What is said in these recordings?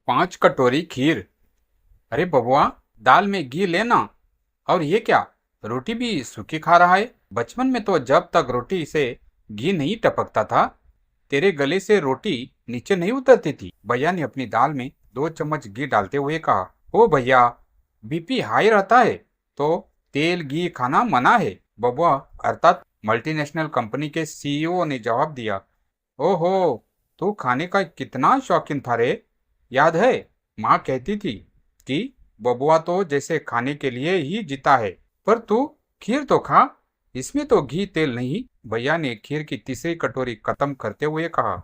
5 कटोरी खीर। अरे बबुआ, दाल में घी लेना। और ये क्या, रोटी भी सूखी खा रहा है? बचपन में तो जब तक रोटी से घी नहीं टपकता था, तेरे गले से रोटी नीचे नहीं उतरती थी। भैया ने अपनी दाल में 2 चम्मच घी डालते हुए कहा। ओ भैया, बीपी हाई रहता है तो तेल घी खाना मना है। बबुआ अर्थात मल्टीनेशनल कंपनी के सीईओ ने जवाब दिया। ओहो, तू खाने का कितना शौकीन था रे। याद है, माँ कहती थी कि बबुआ तो जैसे खाने के लिए ही जीता है। पर तू खीर तो खा, इसमें तो घी तेल नहीं। भैया ने खीर की तीसरी कटोरी खत्म करते हुए कहा।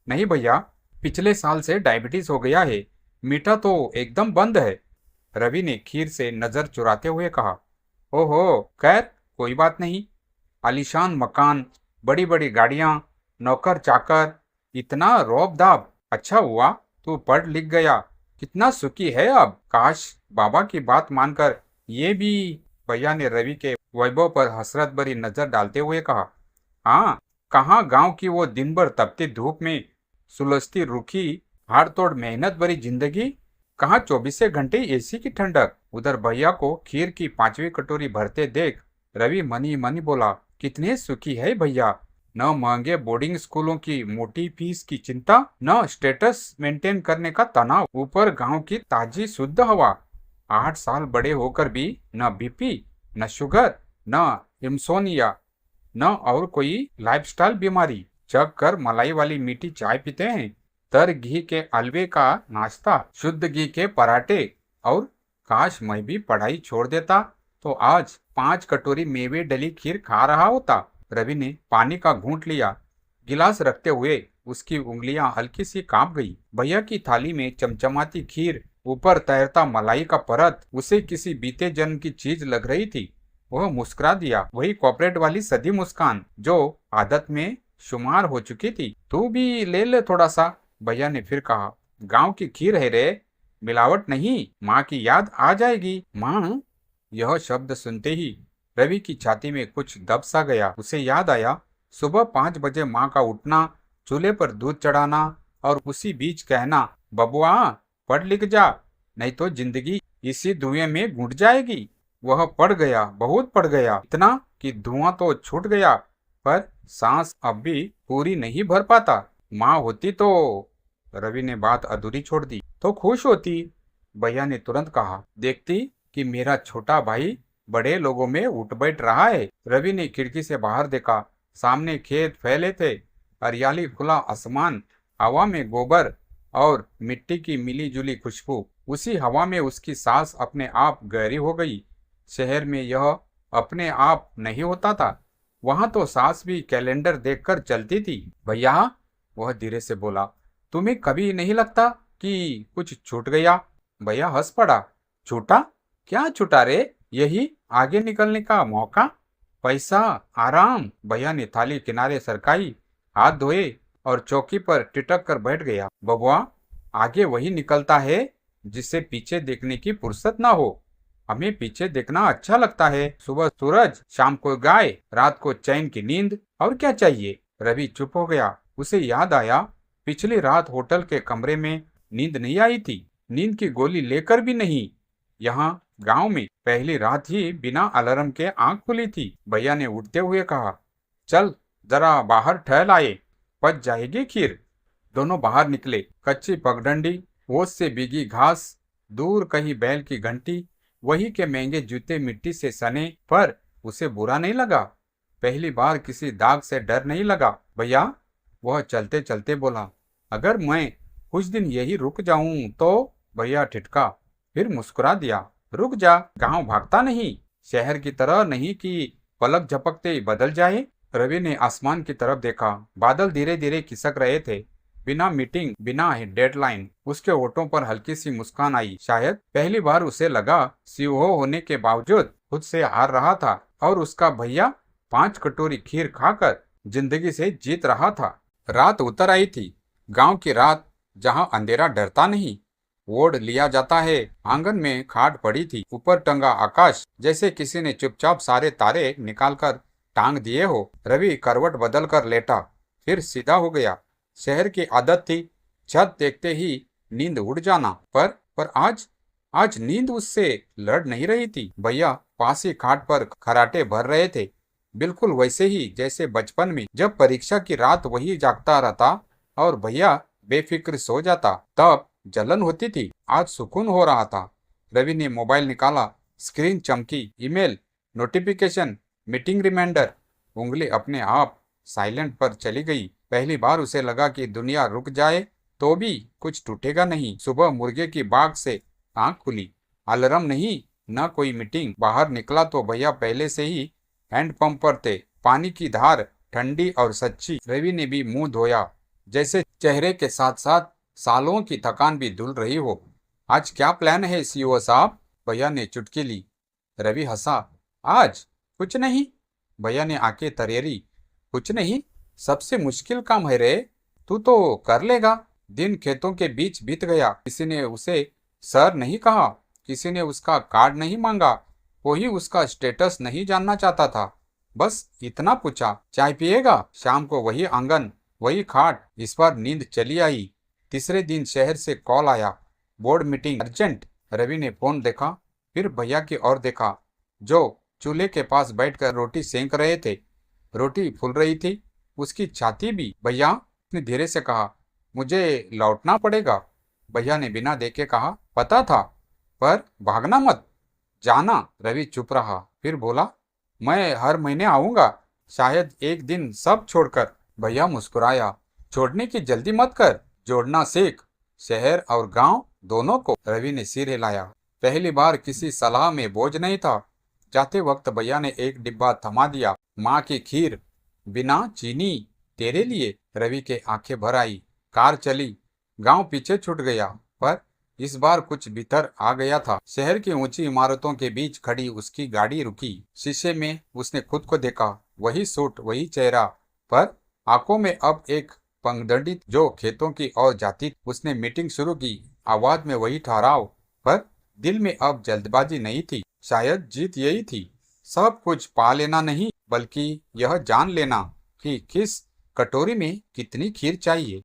नहीं भैया, पिछले साल से डायबिटीज हो गया है, मीठा तो एकदम बंद है। रवि ने खीर से नजर चुराते हुए कहा। ओहो, खैर कोई बात नहीं। आलीशान मकान, बड़ी बड़ी गाड़ियां, नौकर चाकर, इतना रौब दाब। अच्छा हुआ तू पढ़ लिख गया, कितना सुखी है अब। काश बाबा की बात मानकर ये भी। भैया ने रवि के वैभव पर हसरत भरी नजर डालते हुए कहा। हाँ, कहाँ गांव की वो दिन भर तपती धूप में सुलझती रूखी हाड़ तोड़ मेहनत भरी जिंदगी, कहाँ 24 घंटे एसी की ठंडक। उधर भैया को खीर की 5वीं कटोरी भरते देख रवि मनी मनी बोला। कितने सुखी है भैया। न महंगे बोर्डिंग स्कूलों की मोटी फीस की चिंता, न स्टेटस मेंटेन करने का तनाव, ऊपर गांव की ताजी शुद्ध हवा। 8 साल बड़े होकर भी न बीपी, न शुगर, न इंसोनिया, न और कोई लाइफस्टाइल बीमारी। जग कर मलाई वाली मीठी चाय पीते हैं, तर घी के हलवे का नाश्ता, शुद्ध घी के पराठे। और काश मैं भी पढ़ाई छोड़ देता तो आज 5 कटोरी मेवे डली खीर खा रहा होता। रवि ने पानी का घूंट लिया। गिलास रखते हुए उसकी उंगलियां हल्की सी कांप गई। भैया की थाली में चमचमाती खीर, ऊपर तैरता मलाई का परत उसे किसी बीते जन्म की चीज लग रही थी। वह मुस्कुरा दिया, वही कॉर्पोरेट वाली सदी मुस्कान जो आदत में शुमार हो चुकी थी। तू भी ले ले थोड़ा सा, भैया ने फिर कहा। गांव की खीर है रे, मिलावट नहीं। माँ की याद आ जाएगी। माँ, यह शब्द सुनते ही रवि की छाती में कुछ दब सा गया। उसे याद आया सुबह 5 बजे माँ का उठना, चूल्हे पर दूध चढ़ाना और उसी बीच कहना, बबुआ पढ़ लिख जा, नहीं तो जिंदगी इसी धुएं में घुट जाएगी। वह पड़ गया, बहुत पड़ गया, इतना कि धुआं तो छूट गया, पर सांस अब भी पूरी नहीं भर पाता। माँ होती तो। रवि ने बात अधूरी छोड़ दी। तो खुश होती, भैया ने तुरंत कहा। देखती कि मेरा छोटा भाई बड़े लोगों में उठ बैठ रहा है। रवि ने खिड़की से बाहर देखा। सामने खेत फैले थे, हरियाली, खुला आसमान, हवा में गोबर और मिट्टी की मिली जुली खुशबू। उसी हवा में उसकी सांस अपने आप गहरी हो गई। शहर में यह अपने आप नहीं होता था, वहां तो सांस भी कैलेंडर देखकर चलती थी। भैया, वह धीरे से बोला, तुम्हें कभी नहीं लगता कि कुछ छूट गया? भैया हंस पड़ा। छूटा? क्या छूटा रे? यही आगे निकलने का मौका, पैसा, आराम। भैया ने थाली किनारे सरकाई, हाथ धोए और चौकी पर टिटक कर बैठ गया। बबुआ, आगे वही निकलता है जिसे पीछे देखने की फुर्सत ना हो। हमें पीछे देखना अच्छा लगता है। सुबह सूरज, शाम को गाय, रात को चैन की नींद, और क्या चाहिए। रवि चुप हो गया। उसे याद आया, पिछली रात होटल के कमरे में नींद नहीं आई थी। नींद की गोली लेकर भी नहीं। यहाँ गांव में पहली रात ही बिना अलार्म के आंख खुली थी। भैया ने उठते हुए कहा, चल जरा बाहर टहल आए, पच जाएगी खीर। दोनों बाहर निकले। कच्ची पगडंडी, ओस से भीगी घास, दूर कहीं बैल की घंटी, वही के महंगे जूते मिट्टी से सने। पर उसे बुरा नहीं लगा। पहली बार किसी दाग से डर नहीं लगा। भैया, वह चलते चलते बोला, अगर मैं कुछ दिन यही रुक जाऊं तो। भैया ठिठका, फिर मुस्कुरा दिया। रुक जा, गांव भागता नहीं, शहर की तरह नहीं कि पलक झपकते ही बदल जाए। रवि ने आसमान की तरफ देखा। बादल धीरे धीरे खिसक रहे थे, बिना मीटिंग, बिना डेडलाइन। उसके होठों पर हल्की सी मुस्कान आई। शायद पहली बार उसे लगा सीईओ होने के बावजूद खुद से हार रहा था, और उसका भैया 5 कटोरी खीर खाकर जिंदगी से जीत रहा था। रात उतर आई थी, गांव की रात, जहां अंधेरा डरता नहीं, ओढ़ लिया जाता है। आंगन में खाट पड़ी थी, ऊपर टंगा आकाश जैसे किसी ने चुपचाप सारे तारे निकालकर टांग दिए हो। रवि करवट बदल कर लेटा, फिर सीधा हो गया। शहर की आदत थी, छत देखते ही नींद उड़ जाना। पर आज नींद उससे लड़ नहीं रही थी। भैया पास ही खाट पर खराटे भर रहे थे, बिल्कुल वैसे ही जैसे बचपन में जब परीक्षा की रात वही जागता रहता और भैया बेफिक्र सो जाता। तब जलन होती थी, आज सुकून हो रहा था। रवि ने मोबाइल निकाला, स्क्रीन चमकी, ईमेल, नोटिफिकेशन, मीटिंग रिमाइंडर। उंगली अपने आप साइलेंट पर चली गई। पहली बार उसे लगा कि दुनिया रुक जाए तो भी कुछ टूटेगा नहीं। सुबह मुर्गे की बाग से आंख खुली, अलार्म नहीं, न कोई मीटिंग। बाहर निकला तो भैया पहले से ही हैंडपंप पर थे। पानी की धार ठंडी और सच्ची। रवि ने भी मुंह धोया, जैसे चेहरे के साथ साथ सालों की थकान भी धुल रही हो। आज क्या प्लान है सीईओ साहब? भैया ने चुटकी ली। रवि हंसा। आज कुछ नहीं। भैया ने आंखें तरेरी। कुछ नहीं? सबसे मुश्किल काम है रे, तू तो कर लेगा। दिन खेतों के बीच बीत गया। किसी ने उसे सर नहीं कहा, किसी ने उसका कार्ड नहीं मांगा, कोई उसका स्टेटस नहीं जानना चाहता था। बस इतना पूछा, चाय पिएगा? शाम को वही आंगन, वही खाट। इस बार नींद चली आई। तीसरे दिन शहर से कॉल आया, बोर्ड मीटिंग अर्जेंट। रवि ने फोन देखा, फिर भैया की ओर देखा, जो चूल्हे के पास बैठकर रोटी सेंक रहे थे। रोटी फूल रही थी, उसकी छाती भी। भैया ने धीरे से कहा, मुझे लौटना पड़ेगा। भैया ने बिना देखे कहा, पता था, पर भागना मत, जाना। रवि चुप रहा, फिर बोला, मैं हर महीने आऊंगा, शायद एक दिन सब छोड़कर। भैया मुस्कुराया, छोड़ने की जल्दी मत कर, जोड़ना सीख, शहर और गांव दोनों को। रवि ने सिर हिलाया। पहली बार किसी सलाह में बोझ नहीं था। जाते वक्त भैया ने एक डिब्बा थमा दिया, माँ की खीर, बिना चीनी, तेरे लिए। रवि के आंखें भर आई। कार चली, गांव पीछे छूट गया, पर इस बार कुछ भीतर आ गया था। शहर की ऊंची इमारतों के बीच खड़ी उसकी गाड़ी रुकी। शीशे में उसने खुद को देखा, वही सूट, वही चेहरा, पर आंखों में अब एक पगडंडी जो खेतों की ओर जाती। उसने मीटिंग शुरू की, आवाज में वही ठहराव, पर दिल में अब जल्दबाजी नहीं थी। शायद जीत यही थी, सब कुछ पा लेना नहीं, बल्कि यह जान लेना कि किस कटोरी में कितनी खीर चाहिए।